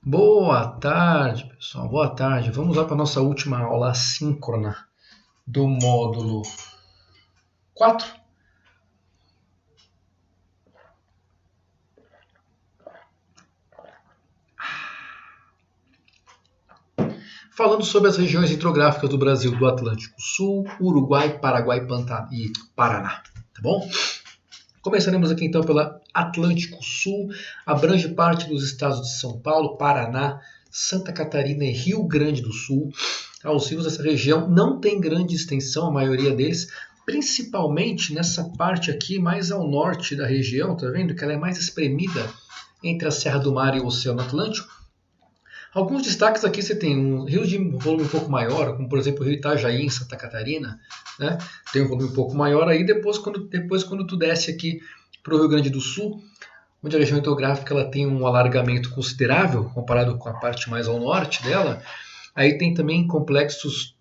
Boa tarde, pessoal. Boa tarde. Vamos lá para a nossa última aula assíncrona do módulo 4. Falando sobre as regiões hidrográficas do Brasil, do Atlântico Sul, Uruguai, Paraguai, e Paraná. Tá bom? Começaremos aqui então pela Atlântico Sul, abrange parte dos estados de São Paulo, Paraná, Santa Catarina e Rio Grande do Sul. Os rios dessa região não tem grande extensão, a maioria deles, principalmente nessa parte aqui mais ao norte da região, tá vendo que ela é mais espremida entre a Serra do Mar e o Oceano Atlântico. Alguns destaques aqui você tem rios de volume um pouco maior, como por exemplo o rio Itajaí em Santa Catarina, né? Tem um volume um pouco maior aí. Depois quando tu desce aqui para o Rio Grande do Sul, onde a região hidrográfica ela tem um alargamento considerável comparado com a parte mais ao norte dela, aí tem também complexos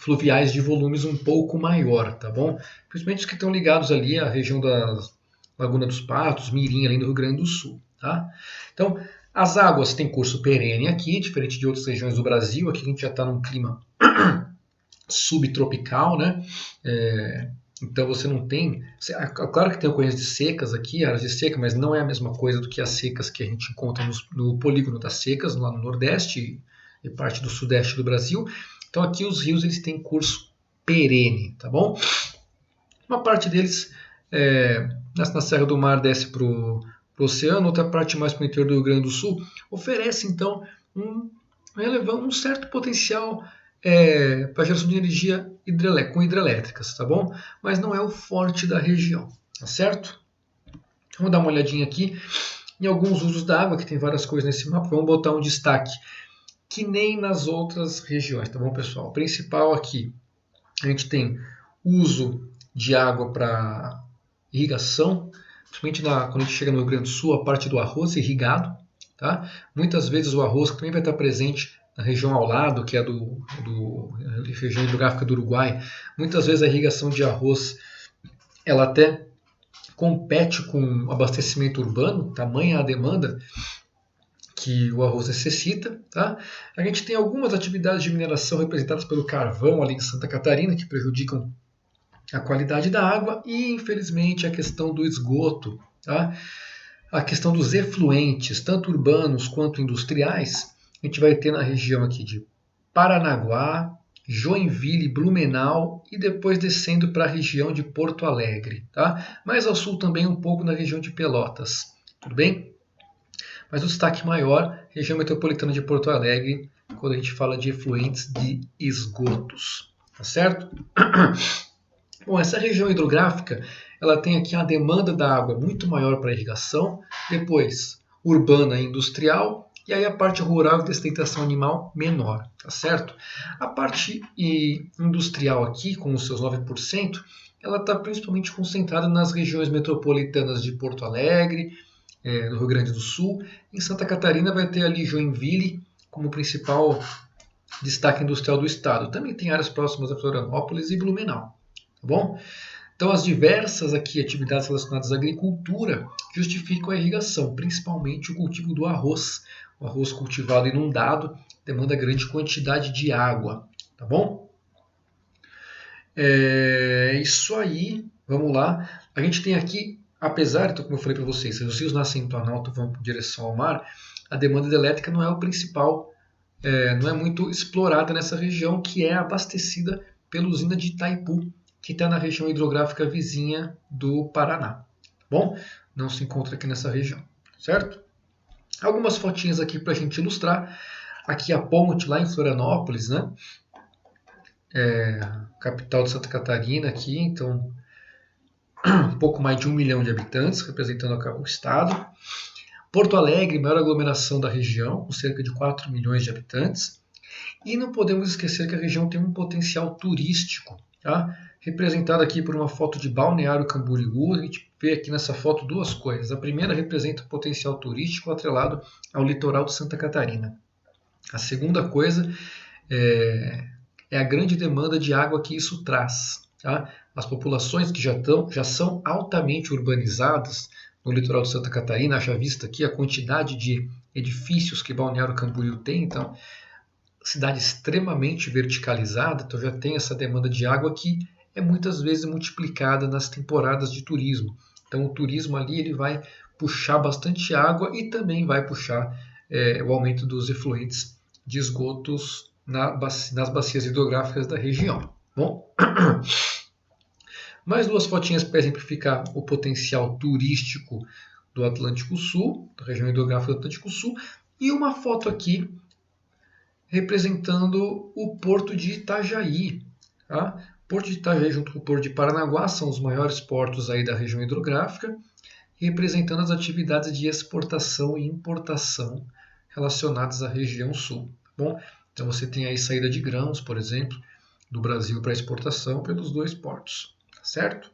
fluviais de volumes um pouco maior, tá bom? Principalmente os que estão ligados ali à região da Laguna dos Patos, Mirim, além do Rio Grande do Sul, tá? Então, as águas têm curso perene aqui, diferente de outras regiões do Brasil. Aqui a gente já está num clima subtropical, né? Então você não tem... Claro que tem ocorrências de secas aqui, áreas de seca, mas não é a mesma coisa do que as secas que a gente encontra no polígono das secas, lá no Nordeste e parte do Sudeste do Brasil. Então aqui os rios eles têm curso perene, tá bom? Uma parte deles na Serra do Mar desce para o oceano, outra parte mais para o interior do Rio Grande do Sul, oferece então um certo potencial para geração de energia com hidrelétricas, tá bom? Mas não é o forte da região, tá certo? Vamos dar uma olhadinha aqui em alguns usos da água, que tem várias coisas nesse mapa. Vamos botar um destaque que nem nas outras regiões, tá bom, pessoal? O principal aqui, a gente tem uso de água para irrigação, principalmente quando a gente chega no Rio Grande do Sul, a parte do arroz irrigado. Tá? Muitas vezes o arroz também vai estar presente na região ao lado, que é do região hidrográfica do Uruguai. Muitas vezes a irrigação de arroz ela até compete com o abastecimento urbano, tamanha a demanda que o arroz necessita. Tá? A gente tem algumas atividades de mineração representadas pelo carvão ali em Santa Catarina, que prejudicam a qualidade da água e, infelizmente, a questão do esgoto, tá? A questão dos efluentes, tanto urbanos quanto industriais, a gente vai ter na região aqui de Paranaguá, Joinville, Blumenau e depois descendo para a região de Porto Alegre, tá? Mais ao sul também um pouco na região de Pelotas, tudo bem? Mas o destaque maior, região metropolitana de Porto Alegre, quando a gente fala de efluentes de esgotos, tá certo? Bom, essa região hidrográfica, ela tem aqui a demanda da água muito maior para irrigação, depois urbana e industrial, e aí a parte rural e de sustentação animal menor, tá certo? A parte industrial aqui, com os seus 9%, ela está principalmente concentrada nas regiões metropolitanas de Porto Alegre, do Rio Grande do Sul. Em Santa Catarina vai ter ali Joinville como principal destaque industrial do estado. Também tem áreas próximas a Florianópolis e Blumenau. Tá bom? Então, as diversas aqui atividades relacionadas à agricultura justificam a irrigação, principalmente o cultivo do arroz. O arroz cultivado e inundado demanda grande quantidade de água, tá bom? Isso aí, vamos lá. A gente tem aqui, apesar de, como eu falei para vocês, se os rios nascem em Planalto vão em direção ao mar, a demanda elétrica não é o principal, não é muito explorada nessa região, que é abastecida pela usina de Itaipu, que está na região hidrográfica vizinha do Paraná. Tá bom? Não se encontra aqui nessa região, certo? Algumas fotinhas aqui para a gente ilustrar. Aqui a ponte lá em Florianópolis, né? Capital de Santa Catarina aqui, então um pouco mais de 1 milhão de habitantes, representando o estado. Porto Alegre, maior aglomeração da região, com cerca de 4 milhões de habitantes. E não podemos esquecer que a região tem um potencial turístico, tá? Representado aqui por uma foto de Balneário Camboriú. A gente vê aqui nessa foto duas coisas. A primeira representa o potencial turístico atrelado ao litoral de Santa Catarina. A segunda coisa é a grande demanda de água que isso traz. Tá? As populações que já são altamente urbanizadas no litoral de Santa Catarina, haja vista aqui a quantidade de edifícios que Balneário Camboriú tem, então cidade extremamente verticalizada, então já tem essa demanda de água que é muitas vezes multiplicada nas temporadas de turismo. Então o turismo ali ele vai puxar bastante água e também vai puxar o aumento dos efluentes de esgotos nas bacias hidrográficas da região. Bom, mais duas fotinhas para exemplificar o potencial turístico do Atlântico Sul, da região hidrográfica do Atlântico Sul, e uma foto aqui representando o Porto de Itajaí. Tá? O Porto de Itajaí junto com o Porto de Paranaguá são os maiores portos aí da região hidrográfica, representando as atividades de exportação e importação relacionadas à região sul. Tá bom? Então você tem aí saída de grãos, por exemplo, do Brasil para exportação pelos dois portos. Tá certo?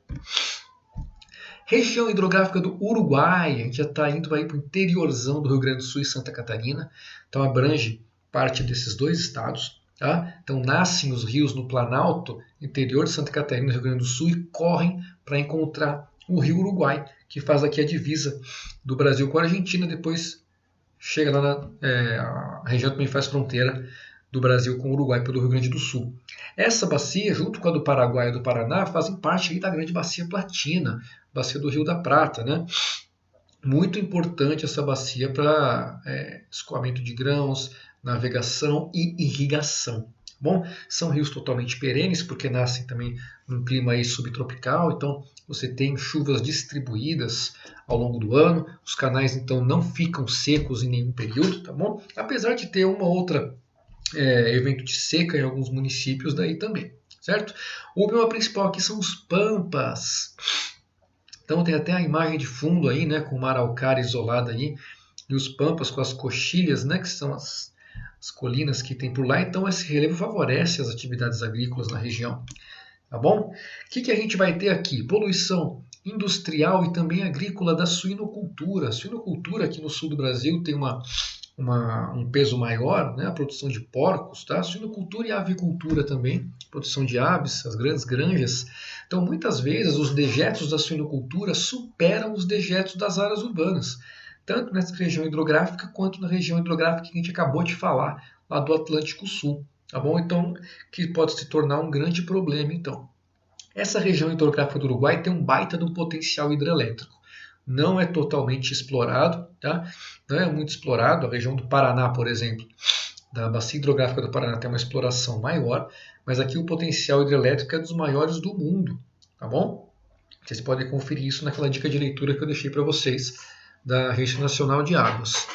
Região hidrográfica do Uruguai, a gente já está indo para o interiorzão do Rio Grande do Sul e Santa Catarina, então abrange parte desses dois estados. Tá? Então nascem os rios no Planalto, interior de Santa Catarina e Rio Grande do Sul, e correm para encontrar o rio Uruguai, que faz aqui a divisa do Brasil com a Argentina, depois chega lá a região também faz fronteira do Brasil com o Uruguai pelo Rio Grande do Sul. Essa bacia, junto com a do Paraguai e do Paraná, fazem parte aí da grande bacia platina, bacia do Rio da Prata, né? Muito importante essa bacia para escoamento de grãos, navegação e irrigação. Bom, são rios totalmente perenes, porque nascem também num clima aí subtropical, então você tem chuvas distribuídas ao longo do ano, os canais então não ficam secos em nenhum período, tá bom? Apesar de ter uma outra evento de seca em alguns municípios daí também, certo? O problema principal aqui são os pampas. Então tem até a imagem de fundo aí, né, com uma araucária isolada aí, e os pampas com as coxilhas, né, que são as colinas que tem por lá. Então esse relevo favorece as atividades agrícolas na região, tá bom? O que a gente vai ter aqui? Poluição industrial e também agrícola da suinocultura. A suinocultura aqui no sul do Brasil tem um peso maior, né, a produção de porcos, tá? Suinocultura e avicultura também, produção de aves, as grandes granjas. Então, muitas vezes, os dejetos da suinocultura superam os dejetos das áreas urbanas, tanto nessa região hidrográfica quanto na região hidrográfica que a gente acabou de falar, lá do Atlântico Sul, tá bom? Então, que pode se tornar um grande problema, então. Essa região hidrográfica do Uruguai tem um baita de um potencial hidrelétrico. Não é totalmente explorado, tá? Não é muito explorado. A região do Paraná, por exemplo, da bacia hidrográfica do Paraná tem uma exploração maior, mas aqui o potencial hidrelétrico é dos maiores do mundo, tá bom? Vocês podem conferir isso naquela dica de leitura que eu deixei para vocês da Agência Nacional de Águas.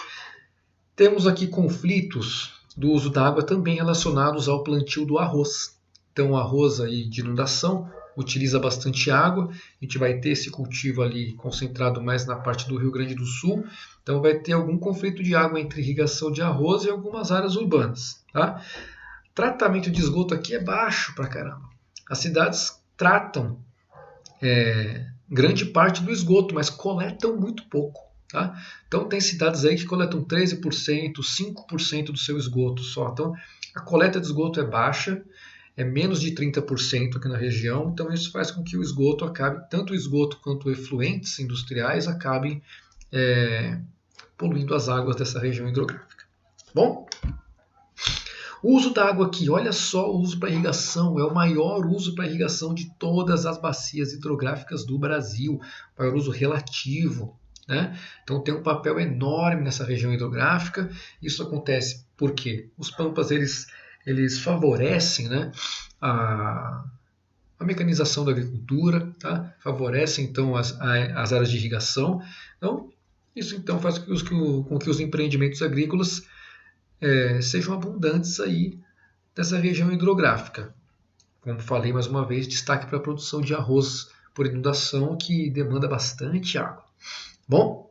Temos aqui conflitos do uso da água também relacionados ao plantio do arroz. Então, o arroz aí de inundação utiliza bastante água, a gente vai ter esse cultivo ali concentrado mais na parte do Rio Grande do Sul, então vai ter algum conflito de água entre irrigação de arroz e algumas áreas urbanas. Tá? Tratamento de esgoto aqui é baixo pra caramba. As cidades tratam grande parte do esgoto, mas coletam muito pouco. Tá? Então tem cidades aí que coletam 13%, 5% do seu esgoto só. Então a coleta de esgoto é baixa, é menos de 30% aqui na região, então isso faz com que o esgoto acabe, tanto o esgoto quanto efluentes industriais acabem poluindo as águas dessa região hidrográfica. Bom, o uso da água aqui, olha só o uso para irrigação, é o maior uso para irrigação de todas as bacias hidrográficas do Brasil, maior uso relativo. Né? Então tem um papel enorme nessa região hidrográfica. Isso acontece porque os pampas eles favorecem, né, a mecanização da agricultura, tá? Favorecem então as áreas de irrigação. Então isso então faz com que os empreendimentos agrícolas sejam abundantes aí nessa região hidrográfica. Como falei mais uma vez, destaque para a produção de arroz por inundação, que demanda bastante água. Bom,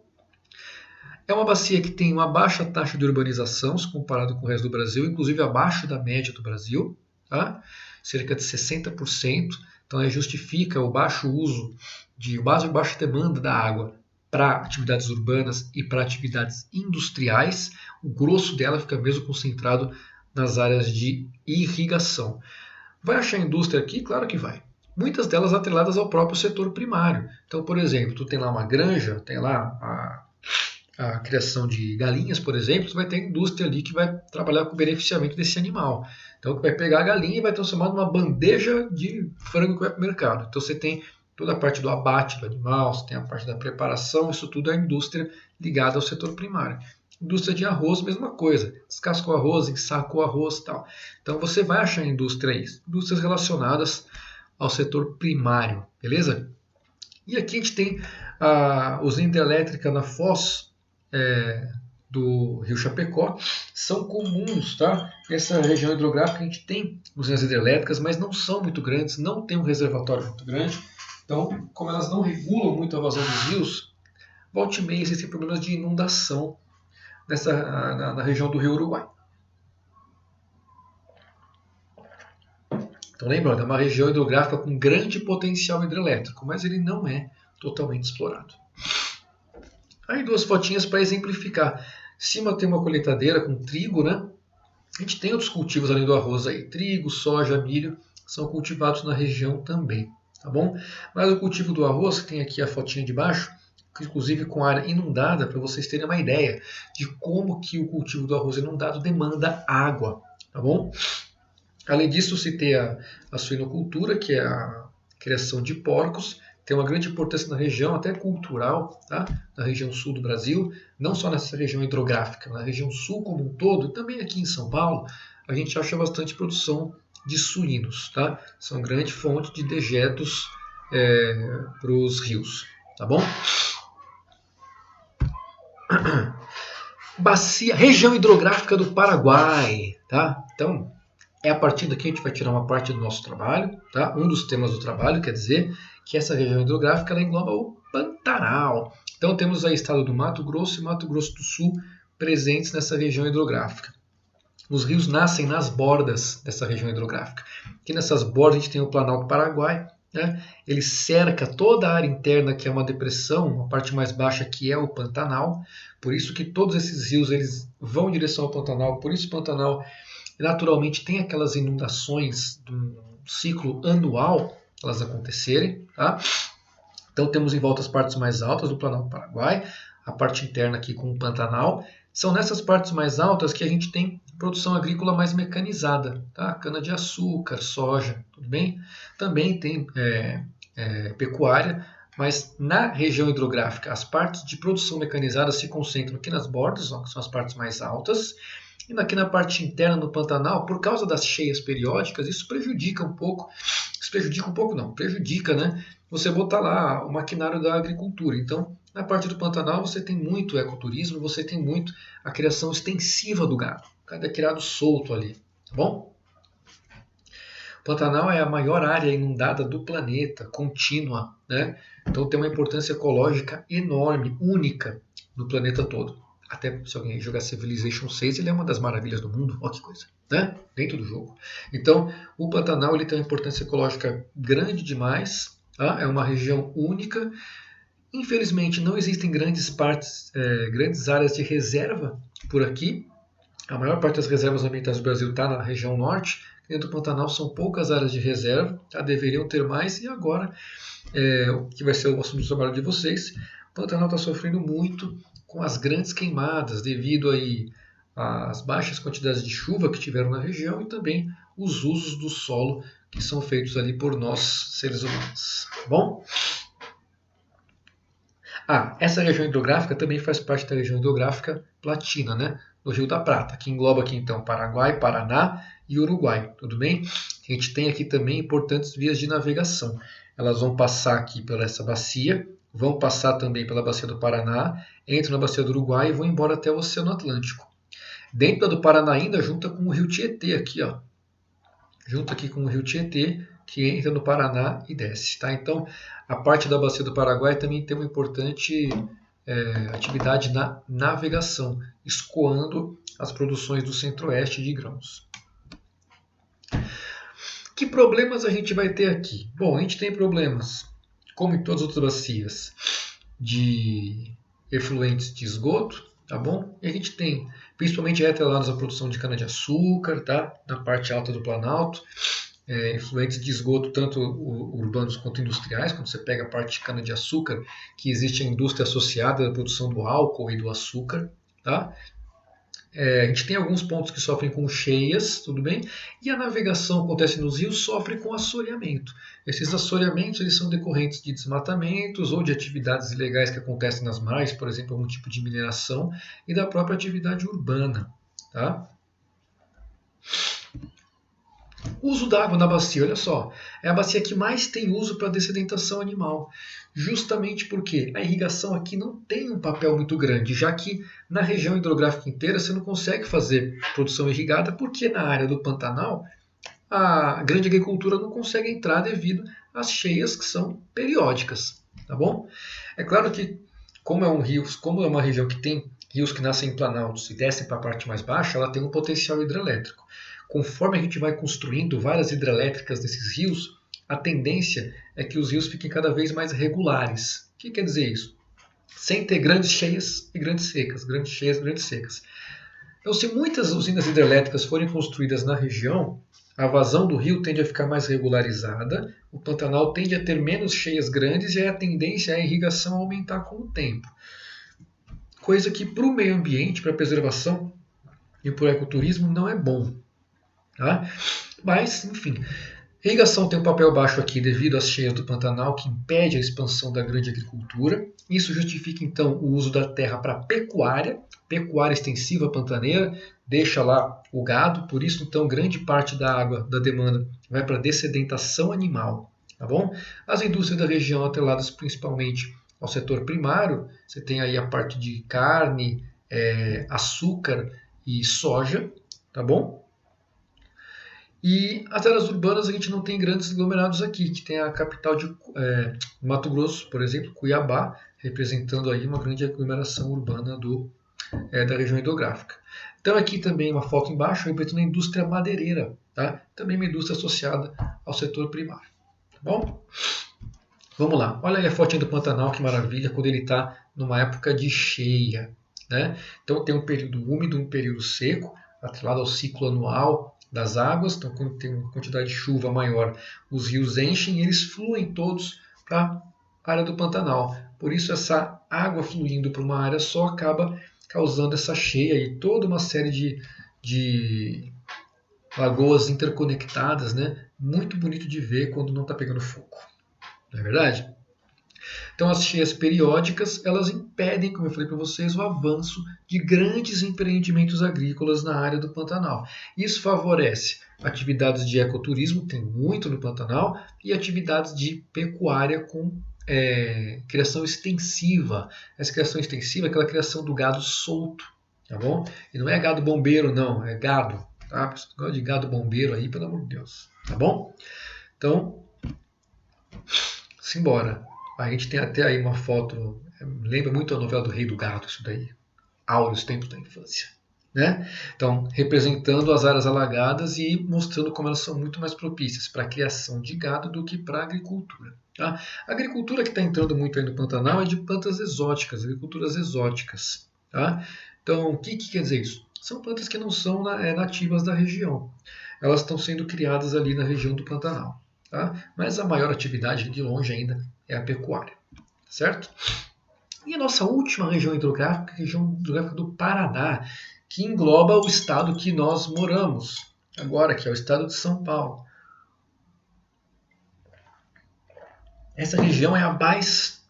é uma bacia que tem uma baixa taxa de urbanização, se comparado com o resto do Brasil, inclusive abaixo da média do Brasil, tá? Cerca de 60%. Então, justifica o baixo uso, baixa demanda da água para atividades urbanas e para atividades industriais. O grosso dela fica mesmo concentrado nas áreas de irrigação. Vai achar indústria aqui? Claro que vai. Muitas delas atreladas ao próprio setor primário. Então, por exemplo, tu tem lá uma granja, tem lá a criação de galinhas, por exemplo, você vai ter a indústria ali que vai trabalhar com o beneficiamento desse animal. Então, que vai pegar a galinha e vai transformar numa bandeja de frango que vai para o mercado. Então, você tem toda a parte do abate do animal, você tem a parte da preparação, isso tudo é a indústria ligada ao setor primário. Indústria de arroz, mesma coisa. Descasca o arroz, ensaca o arroz e tal. Então, você vai achar indústria aí, indústrias relacionadas ao setor primário, beleza? E aqui a gente tem a usina hidrelétrica na foz do Rio Chapecó. São comuns, tá? Essa região hidrográfica a gente tem usinas hidrelétricas, mas não são muito grandes, não tem um reservatório muito grande. Então, como elas não regulam muito a vazão dos rios, volta e meia existem problemas de inundação na região do Rio Uruguai. Então, lembrando, é uma região hidrográfica com grande potencial hidrelétrico, mas ele não é totalmente explorado. Aí duas fotinhas para exemplificar. Em cima tem uma colheitadeira com trigo, né? A gente tem outros cultivos além do arroz aí. Trigo, soja, milho são cultivados na região também, tá bom? Mas o cultivo do arroz, que tem aqui a fotinha de baixo, inclusive com área inundada, para vocês terem uma ideia de como que o cultivo do arroz inundado demanda água, tá bom? Além disso, se tem a suinocultura, que é a criação de porcos, tem uma grande importância na região, até cultural, tá? Na região sul do Brasil, não só nessa região hidrográfica, na região sul como um todo, e também aqui em São Paulo, a gente acha bastante produção de suínos, tá? São grande fonte de dejetos para os rios, tá bom? Bacia, região hidrográfica do Paraguai, tá? Então, a partir daqui a gente vai tirar uma parte do nosso trabalho, tá? Um dos temas do trabalho, quer dizer, que essa região hidrográfica ela engloba o Pantanal. Então temos aí o estado do Mato Grosso e Mato Grosso do Sul presentes nessa região hidrográfica. Os rios nascem nas bordas dessa região hidrográfica. Aqui nessas bordas a gente tem o Planalto Paraguai, né? Ele cerca toda a área interna, que é uma depressão, a parte mais baixa que é o Pantanal. Por isso que todos esses rios eles vão em direção ao Pantanal. Por isso o Pantanal naturalmente tem aquelas inundações do ciclo anual, elas acontecerem, tá? Então temos em volta as partes mais altas do Planalto Paraguai, a parte interna aqui com o Pantanal. São nessas partes mais altas que a gente tem produção agrícola mais mecanizada, tá? Cana-de-açúcar, soja, tudo bem? Também tem pecuária, mas na região hidrográfica as partes de produção mecanizada se concentram aqui nas bordas, que são as partes mais altas, e aqui na parte interna do Pantanal, por causa das cheias periódicas, isso prejudica um pouco. Isso prejudica um pouco não, prejudica, né? Você botar lá o maquinário da agricultura. Então, na parte do Pantanal você tem muito ecoturismo, você tem muito a criação extensiva do gado. O gado é criado solto ali, tá bom? O Pantanal é a maior área inundada do planeta, contínua, né? Então tem uma importância ecológica enorme, única no planeta todo. Até se alguém jogar Civilization 6, ele é uma das maravilhas do mundo, olha que coisa, né? Dentro do jogo. Então, o Pantanal ele tem uma importância ecológica grande demais, tá? É uma região única. Infelizmente, não existem grandes áreas de reserva por aqui. A maior parte das reservas ambientais do Brasil está na região norte. Dentro do Pantanal são poucas áreas de reserva, tá? Deveriam ter mais, e agora, o que vai ser o assunto do trabalho de vocês, o Pantanal está sofrendo muito com as grandes queimadas devido aí às baixas quantidades de chuva que tiveram na região e também os usos do solo que são feitos ali por nós, seres humanos. Bom? Essa região hidrográfica também faz parte da região hidrográfica platina, né? Do Rio da Prata, que engloba aqui então Paraguai, Paraná e Uruguai, tudo bem? A gente tem aqui também importantes vias de navegação. Elas vão passar aqui por essa bacia, vão passar também pela bacia do Paraná, entram na bacia do Uruguai e vão embora até o Oceano Atlântico. Dentro da do Paraná ainda, junta com o Rio Tietê aqui, ó. Junto aqui com o Rio Tietê, que entra no Paraná e desce, tá? Então, a parte da bacia do Paraguai também tem uma importante atividade na navegação, escoando as produções do centro-oeste de grãos. Que problemas a gente vai ter aqui? Bom, a gente tem problemas, como em todas as outras bacias, de efluentes de esgoto, tá bom? E a gente tem, principalmente atrelados à produção de cana-de-açúcar, tá? Na parte alta do Planalto. efluentes de esgoto, tanto urbanos quanto industriais. Quando você pega a parte de cana-de-açúcar, que existe a indústria associada à produção do álcool e do açúcar. Tá? A gente tem alguns pontos que sofrem com cheias, tudo bem? E a navegação acontece nos rios, sofre com assoreamento. Esses assoreamentos eles são decorrentes de desmatamentos ou de atividades ilegais que acontecem nas margens, por exemplo, algum tipo de mineração, e da própria atividade urbana. Tá? Uso da água na bacia, olha só, é a bacia que mais tem uso para dessedentação animal, justamente porque a irrigação aqui não tem um papel muito grande, já que na região hidrográfica inteira você não consegue fazer produção irrigada, porque na área do Pantanal a grande agricultura não consegue entrar devido às cheias que são periódicas, tá bom? É claro que como como é uma região que tem rios que nascem em planaltos e descem para a parte mais baixa, ela tem um potencial hidrelétrico. Conforme a gente vai construindo várias hidrelétricas desses rios, a tendência é que os rios fiquem cada vez mais regulares. O que quer dizer isso? Sem ter grandes cheias e grandes secas, grandes cheias e grandes secas. Então, se muitas usinas hidrelétricas forem construídas na região, a vazão do rio tende a ficar mais regularizada, o Pantanal tende a ter menos cheias grandes e a tendência é a irrigação aumentar com o tempo. Coisa que para o meio ambiente, para a preservação e para o ecoturismo não é bom. Tá? Mas, enfim, a irrigação tem um papel baixo aqui devido às cheias do Pantanal, que impede a expansão da grande agricultura. Isso justifica, então, o uso da terra para pecuária extensiva pantaneira, deixa lá o gado, por isso, então, grande parte da água da demanda vai para dessedentação animal. Tá bom? As indústrias da região atreladas principalmente ao setor primário, você tem aí a parte de carne, açúcar e soja, tá bom? E as áreas urbanas a gente não tem grandes aglomerados aqui, que tem a capital de Mato Grosso, por exemplo, Cuiabá, representando aí uma grande aglomeração urbana da região hidrográfica. Então aqui também uma foto embaixo representando a indústria madeireira, tá? Também uma indústria associada ao setor primário. Tá bom? Vamos lá, olha aí a fotinha do Pantanal, que maravilha, quando ele está numa época de cheia. Né? Então tem um período úmido, um período seco, atrelado ao ciclo anual das águas. Então quando tem uma quantidade de chuva maior, os rios enchem e eles fluem todos para a área do Pantanal. Por isso essa água fluindo para uma área só acaba causando essa cheia e toda uma série de lagoas interconectadas, né? Muito bonito de ver quando não está pegando fogo. Não é verdade? Então as cheias periódicas, elas impedem, como eu falei para vocês, o avanço de grandes empreendimentos agrícolas na área do Pantanal. Isso favorece atividades de ecoturismo, tem muito no Pantanal, e atividades de pecuária com criação extensiva. Essa criação extensiva é aquela criação do gado solto, tá bom? E não é gado bombeiro, não, é gado, tá? Você gosta de gado bombeiro aí, pelo amor de Deus, tá bom? Então, simbora. A gente tem até aí uma foto, lembra muito a novela do Rei do Gado, isso daí. Áureos tempos da infância. Né? Então, representando as áreas alagadas e mostrando como elas são muito mais propícias para a criação de gado do que para a agricultura. Tá? A agricultura que está entrando muito aí no Pantanal é de plantas exóticas, agriculturas exóticas. Tá? Então, o que quer dizer isso? São plantas que não são nativas da região. Elas estão sendo criadas ali na região do Pantanal. Tá? Mas a maior atividade, de longe ainda, é a pecuária. Certo? E a nossa última região hidrográfica, a região hidrográfica do Paraná, que engloba o estado que nós moramos agora, que é o estado de São Paulo. Essa região é a mais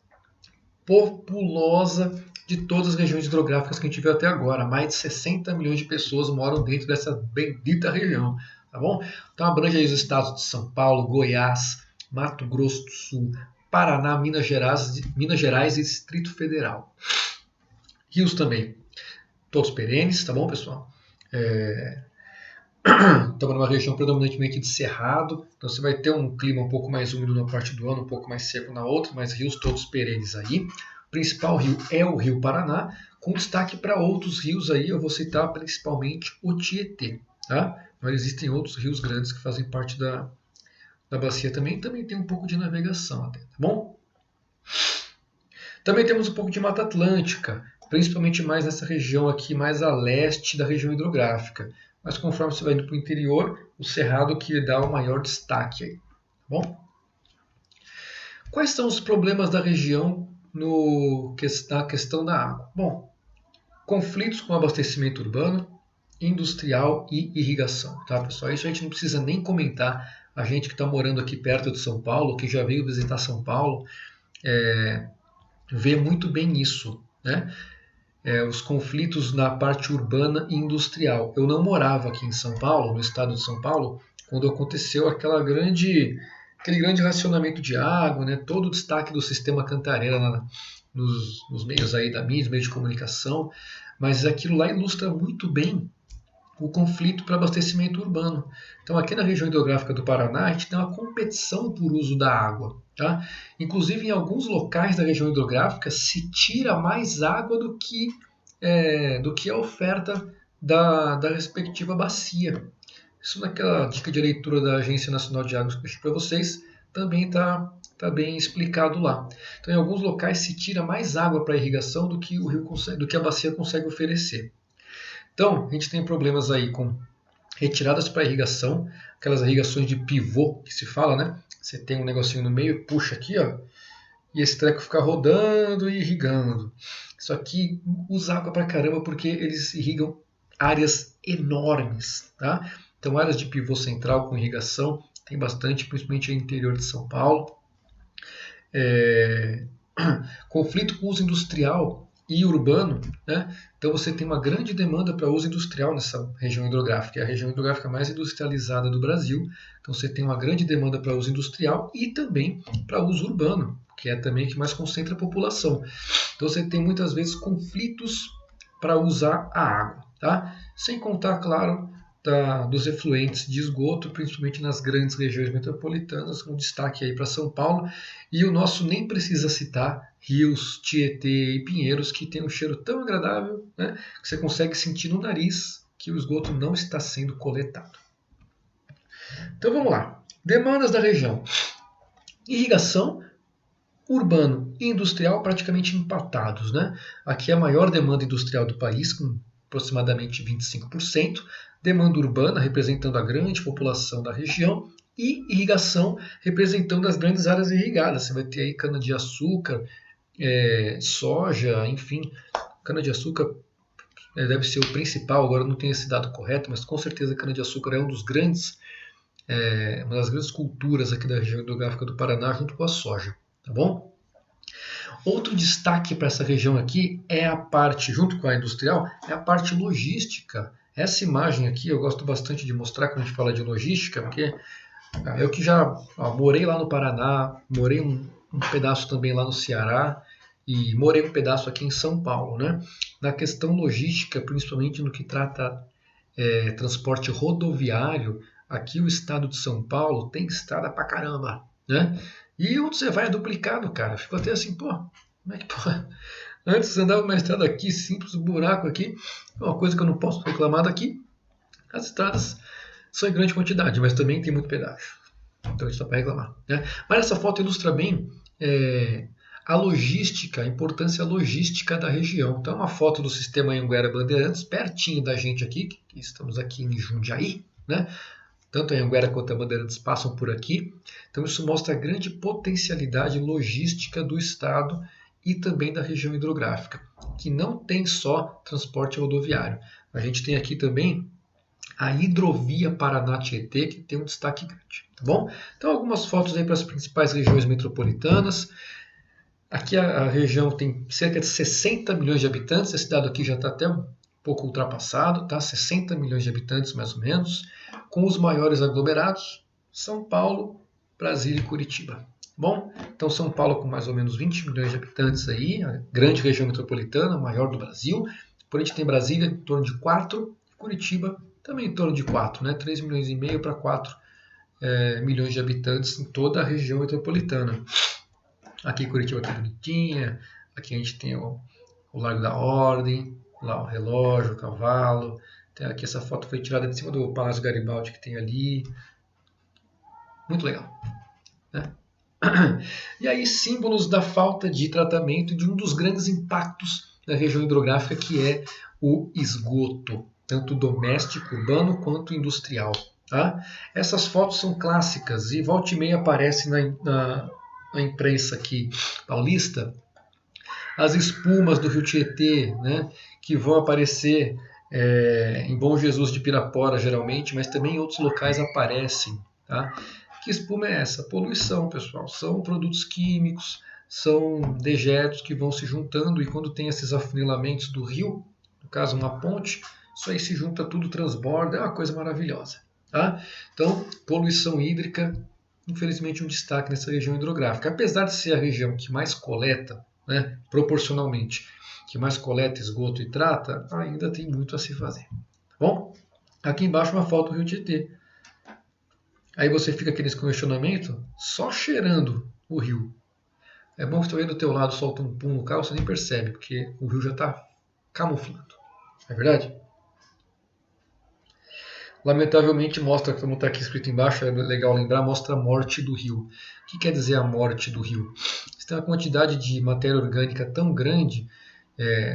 populosa de todas as regiões hidrográficas que a gente viu até agora. Mais de 60 milhões de pessoas moram dentro dessa bendita região. Tá bom? Então abrange aí os estados de São Paulo, Goiás, Mato Grosso do Sul, Paraná, Minas Gerais e Distrito Federal. Rios também, todos perenes, tá bom, pessoal? Estamos numa região predominantemente de cerrado, então você vai ter um clima um pouco mais úmido na parte do ano, um pouco mais seco na outra, mas rios todos perenes aí. O principal rio é o Rio Paraná, com destaque para outros rios aí, eu vou citar principalmente o Tietê. Tá? Mas existem outros rios grandes que fazem parte da bacia também tem um pouco de navegação até, tá bom? Também temos um pouco de Mata Atlântica, principalmente mais nessa região aqui, mais a leste da região hidrográfica. mas conforme você vai indo para o interior, o Cerrado que dá o maior destaque aí. Tá bom? Quais são os problemas da região na questão da água? Bom, conflitos com abastecimento urbano, industrial e irrigação, tá, pessoal? Isso a gente não precisa nem comentar. A gente que está morando aqui perto de São Paulo, que já veio visitar São Paulo, vê muito bem isso, né? Os conflitos na parte urbana e industrial. Eu não morava aqui em São Paulo, no estado de São Paulo, quando aconteceu aquele grande racionamento de água, né? Todo o destaque do sistema Cantareira nos meios aí da mídia, meios de comunicação, mas aquilo lá ilustra muito bem o conflito para abastecimento urbano. Então, aqui na região hidrográfica do Paraná, a gente tem uma competição por uso da água. Tá? Inclusive, em alguns locais da região hidrográfica, se tira mais água do que a oferta da respectiva bacia. Isso naquela dica de leitura da Agência Nacional de Águas que eu deixei para vocês, também está bem explicado lá. Então, em alguns locais se tira mais água para irrigação do que do que a bacia consegue oferecer. Então, a gente tem problemas aí com retiradas para irrigação, aquelas irrigações de pivô que se fala, né? Você tem um negocinho no meio, puxa aqui, ó, e esse treco fica rodando e irrigando. Isso aqui usa água pra caramba porque eles irrigam áreas enormes, tá? Então, áreas de pivô central com irrigação tem bastante, principalmente no interior de São Paulo. Conflito com uso industrial e urbano, né? Então você tem uma grande demanda para uso industrial nessa região hidrográfica, é a região hidrográfica mais industrializada do Brasil. Então você tem uma grande demanda para uso industrial e também para uso urbano, que é também que mais concentra a população. Então você tem muitas vezes conflitos para usar a água, tá? Sem contar, claro, dos efluentes de esgoto, principalmente nas grandes regiões metropolitanas, com destaque aí para São Paulo. E o nosso nem precisa citar rios, Tietê e Pinheiros, que tem um cheiro tão agradável, né, que você consegue sentir no nariz que o esgoto não está sendo coletado. Então vamos lá. Demandas da região. Irrigação, urbano e industrial praticamente empatados, né? Aqui é a maior demanda industrial do país, com aproximadamente 25%, demanda urbana representando a grande população da região e irrigação representando as grandes áreas irrigadas. Você vai ter aí cana-de-açúcar, soja, enfim, cana-de-açúcar deve ser o principal, agora não tenho esse dado correto, mas com certeza cana-de-açúcar é uma das grandes culturas aqui da região hidrográfica do Paraná, junto com a soja, tá bom? Outro destaque para essa região aqui é a parte, junto com a industrial, é a parte logística. Essa imagem aqui eu gosto bastante de mostrar quando a gente fala de logística, porque eu que já morei lá no Paraná, morei um pedaço também lá no Ceará e morei um pedaço aqui em São Paulo, né? Na questão logística, principalmente no que trata transporte rodoviário, aqui o estado de São Paulo tem estrada pra caramba, né? E onde você vai é duplicado, cara. Ficou até assim, pô, como é que pô? Antes andava uma estrada aqui, simples, um buraco aqui. Uma coisa que eu não posso reclamar daqui. As estradas são em grande quantidade, mas também tem muito pedágio. Então isso dá para reclamar, né? Mas essa foto ilustra bem a logística, a importância logística da região. Então é uma foto do sistema Anhanguera Bandeirantes, pertinho da gente aqui, que estamos aqui em Jundiaí, né? Tanto a Anhanguera quanto a Bandeirantes passam por aqui. Então isso mostra a grande potencialidade logística do estado e também da região hidrográfica, que não tem só transporte rodoviário. A gente tem aqui também a hidrovia Paraná-Tietê, que tem um destaque grande, tá bom? Então algumas fotos aí para as principais regiões metropolitanas. Aqui a região tem cerca de 60 milhões de habitantes, esse dado aqui já está até um pouco ultrapassado, tá? 60 milhões de habitantes mais ou menos, com os maiores aglomerados, São Paulo, Brasília e Curitiba. Bom, então São Paulo com mais ou menos 20 milhões de habitantes aí, a grande região metropolitana, a maior do Brasil. Por a gente tem Brasília em torno de 4, Curitiba também em torno de 4, né? 3 milhões e meio para 4 milhões de habitantes em toda a região metropolitana. Aqui Curitiba tá bonitinha, aqui a gente tem o Largo da Ordem, lá o relógio, o cavalo. Tem aqui essa foto foi tirada de cima do Palácio Garibaldi que tem ali. Muito legal, né? E aí símbolos da falta de tratamento de um dos grandes impactos da região hidrográfica, que é o esgoto. tanto doméstico, urbano, quanto industrial. Tá? Essas fotos são clássicas e volta e meia aparece na imprensa aqui paulista as espumas do Rio Tietê, né, que vão aparecer em Bom Jesus de Pirapora, geralmente, mas também em outros locais aparecem. Tá? Que espuma é essa? Poluição, pessoal. São produtos químicos, são dejetos que vão se juntando e quando tem esses afunilamentos do rio, no caso uma ponte, isso aí se junta tudo, transborda, é uma coisa maravilhosa. Tá? Então, poluição hídrica, infelizmente um destaque nessa região hidrográfica. Apesar de ser a região que mais coleta, né, proporcionalmente, que mais coleta esgoto e trata, ainda tem muito a se fazer. Tá bom? Aqui embaixo uma foto do Rio Tietê. Aí você fica aquele questionamento, só cheirando o rio. É bom que você do teu lado solta um pum no carro, você nem percebe, porque o rio já está camuflando. É verdade? Lamentavelmente mostra, como está aqui escrito embaixo, é legal lembrar, mostra a morte do rio. O que quer dizer a morte do rio? Você tem uma quantidade de matéria orgânica tão grande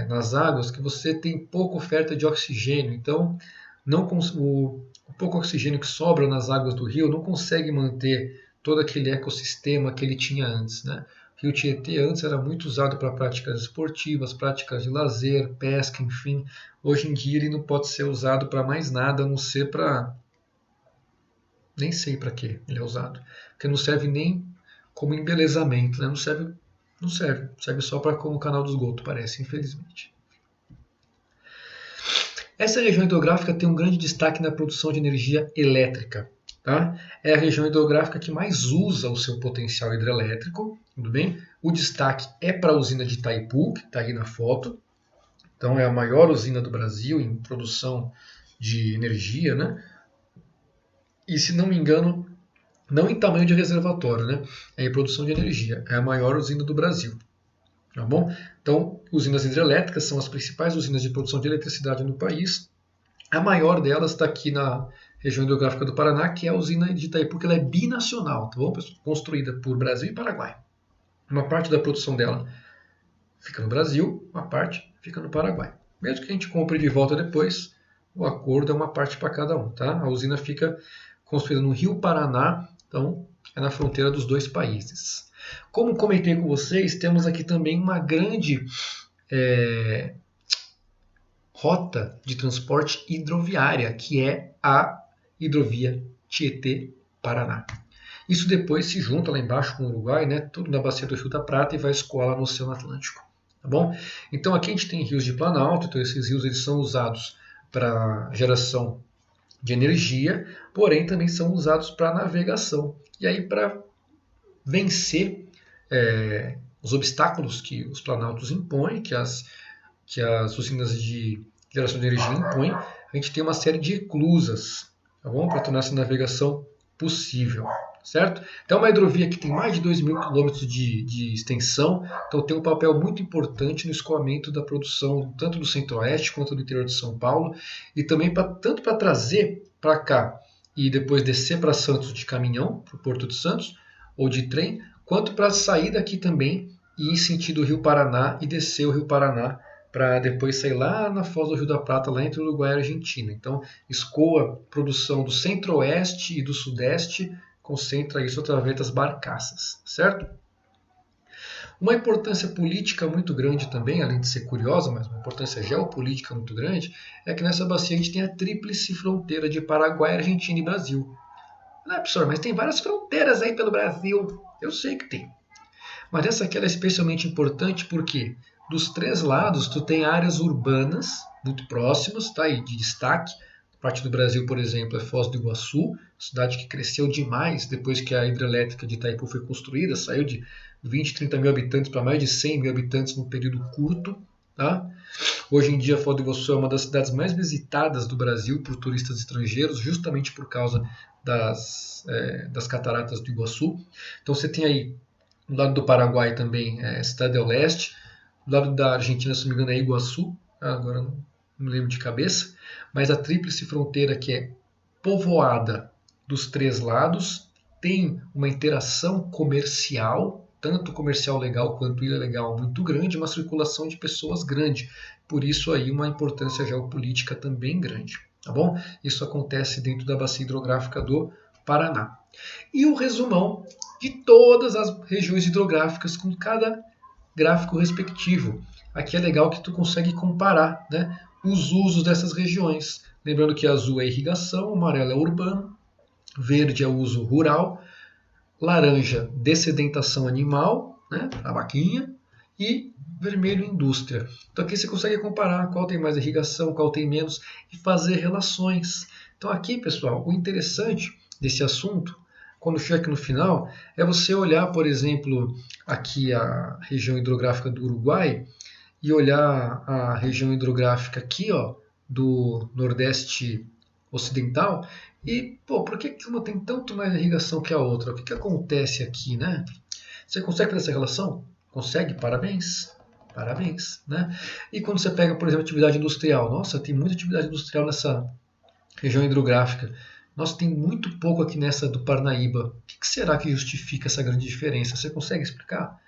nas águas que você tem pouca oferta de oxigênio. Então, o pouco oxigênio que sobra nas águas do rio não consegue manter todo aquele ecossistema que ele tinha antes. Né? O rio Tietê antes era muito usado para práticas esportivas, práticas de lazer, pesca, enfim. Hoje em dia ele não pode ser usado para mais nada, a não ser para... Nem sei para que ele é usado. Porque não serve nem como embelezamento, né? Não serve só para como canal do esgoto, parece, infelizmente. Essa região hidrográfica tem um grande destaque na produção de energia elétrica. Tá? É a região hidrográfica que mais usa o seu potencial hidrelétrico. Tudo bem? O destaque é para a usina de Itaipu, que está aí na foto. Então é a maior usina do Brasil em produção de energia, né? E se não me engano, não em tamanho de reservatório, né? É em produção de energia. É a maior usina do Brasil. Tá bom? Então, usinas hidrelétricas são as principais usinas de produção de eletricidade no país. A maior delas está aqui na região hidrográfica do Paraná, que é a usina de Itaipu, que ela é binacional, tá bom, pessoal? Construída por Brasil e Paraguai. Uma parte da produção dela fica no Brasil, uma parte fica no Paraguai. Mesmo que a gente compre de volta depois, o acordo é uma parte para cada um. Tá? A usina fica construída no Rio Paraná, então é na fronteira dos dois países. Como comentei com vocês, temos aqui também uma grande rota de transporte hidroviária, que é a hidrovia Tietê-Paraná. Isso depois se junta lá embaixo com o Uruguai, né, tudo na bacia do Rio da Prata e vai escoar lá no Oceano Atlântico. Tá bom? Então aqui a gente tem rios de planalto, então esses rios eles são usados para geração de energia, porém também são usados para navegação. E aí para vencer os obstáculos que os planaltos impõem, que as usinas de geração de energia impõem, a gente tem uma série de eclusas, tá bom? Para tornar essa navegação possível, certo? Então, é uma hidrovia que tem mais de 2.000 quilômetros de extensão, então tem um papel muito importante no escoamento da produção, tanto do centro-oeste quanto do interior de São Paulo, e também tanto para trazer para cá e depois descer para Santos de caminhão, para o Porto de Santos, ou de trem, quanto para sair daqui também e ir sentido Rio Paraná e descer o Rio Paraná para depois sair lá na foz do Rio da Prata, lá entre o Uruguai e a Argentina. Então, escoa produção do centro-oeste e do sudeste, concentra isso através das barcaças, certo? Uma importância política muito grande também, além de ser curiosa, mas uma importância geopolítica muito grande, é que nessa bacia a gente tem a tríplice fronteira de Paraguai, Argentina e Brasil. Não é, professor, mas tem várias fronteiras aí pelo Brasil. Eu sei que tem. Mas essa aqui é especialmente importante porque dos três lados tu tem áreas urbanas muito próximas, tá aí de destaque. Parte do Brasil, por exemplo, é Foz do Iguaçu, cidade que cresceu demais depois que a hidrelétrica de Itaipu foi construída, saiu de 20, 30 mil habitantes para mais de 100 mil habitantes num período curto. Tá? Hoje em dia, Foz do Iguaçu é uma das cidades mais visitadas do Brasil por turistas estrangeiros, justamente por causa das cataratas do Iguaçu. Então você tem aí, do lado do Paraguai também, Cidade do Leste, do lado da Argentina, se não me engano, é Iguaçu, agora não me lembro de cabeça, mas a tríplice fronteira que é povoada dos três lados, tem uma interação comercial, tanto comercial legal quanto ilegal muito grande, uma circulação de pessoas grande. Por isso aí uma importância geopolítica também grande, tá bom? Isso acontece dentro da bacia hidrográfica do Paraná. E o resumão de todas as regiões hidrográficas com cada gráfico respectivo. Aqui é legal que tu consegue comparar, né, os usos dessas regiões. Lembrando que azul é irrigação, amarelo é urbano, verde é uso rural, laranja dessedentação animal, né, a vaquinha, e vermelho indústria. Então aqui você consegue comparar qual tem mais irrigação, qual tem menos e fazer relações. Então aqui, pessoal, o interessante desse assunto, quando chega aqui no final, é você olhar, por exemplo, aqui a região hidrográfica do Uruguai e olhar a região hidrográfica aqui, ó, do Nordeste Ocidental e, pô, por que uma tem tanto mais irrigação que a outra? O que acontece aqui, né? Você consegue fazer essa relação? Consegue? Parabéns. Parabéns, né? E quando você pega, por exemplo, atividade industrial, nossa, tem muita atividade industrial nessa região hidrográfica. Nossa, tem muito pouco aqui nessa do Parnaíba. O que será que justifica essa grande diferença? Você consegue explicar?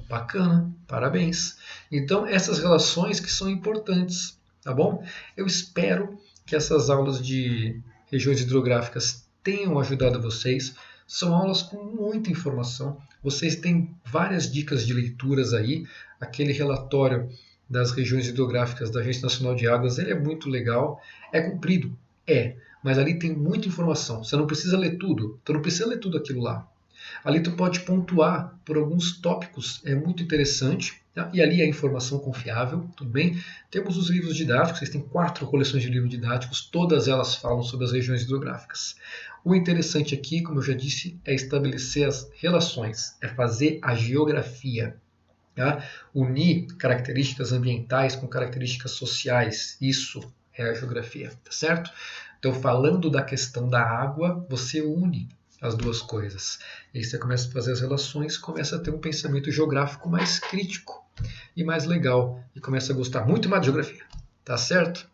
Bacana, parabéns. Então, essas relações que são importantes, tá bom? Eu espero que essas aulas de regiões hidrográficas tenham ajudado vocês. São aulas com muita informação. Vocês têm várias dicas de leituras aí. Aquele relatório das regiões hidrográficas da Agência Nacional de Águas, ele é muito legal. É comprido? É. Mas ali tem muita informação. Você não precisa ler tudo. Tu não precisa ler tudo aquilo lá. Ali tu pode pontuar por alguns tópicos, é muito interessante, tá? E ali é informação confiável, tudo bem? Temos os livros didáticos, vocês têm 4 coleções de livros didáticos, todas elas falam sobre as regiões hidrográficas. O interessante aqui, como eu já disse, é estabelecer as relações, é fazer a geografia, tá? Unir características ambientais com características sociais, isso é a geografia, tá certo? Então, falando da questão da água, você une as duas coisas. E aí você começa a fazer as relações, começa a ter um pensamento geográfico mais crítico e mais legal. E começa a gostar muito mais de geografia. Tá certo?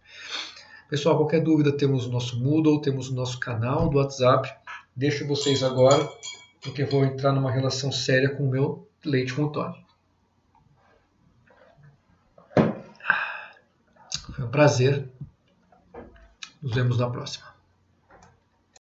Pessoal, qualquer dúvida, temos o nosso Moodle, temos o nosso canal do WhatsApp. Deixo vocês agora, porque vou entrar numa relação séria com o meu leite com Toddy. Foi um prazer. Nos vemos na próxima.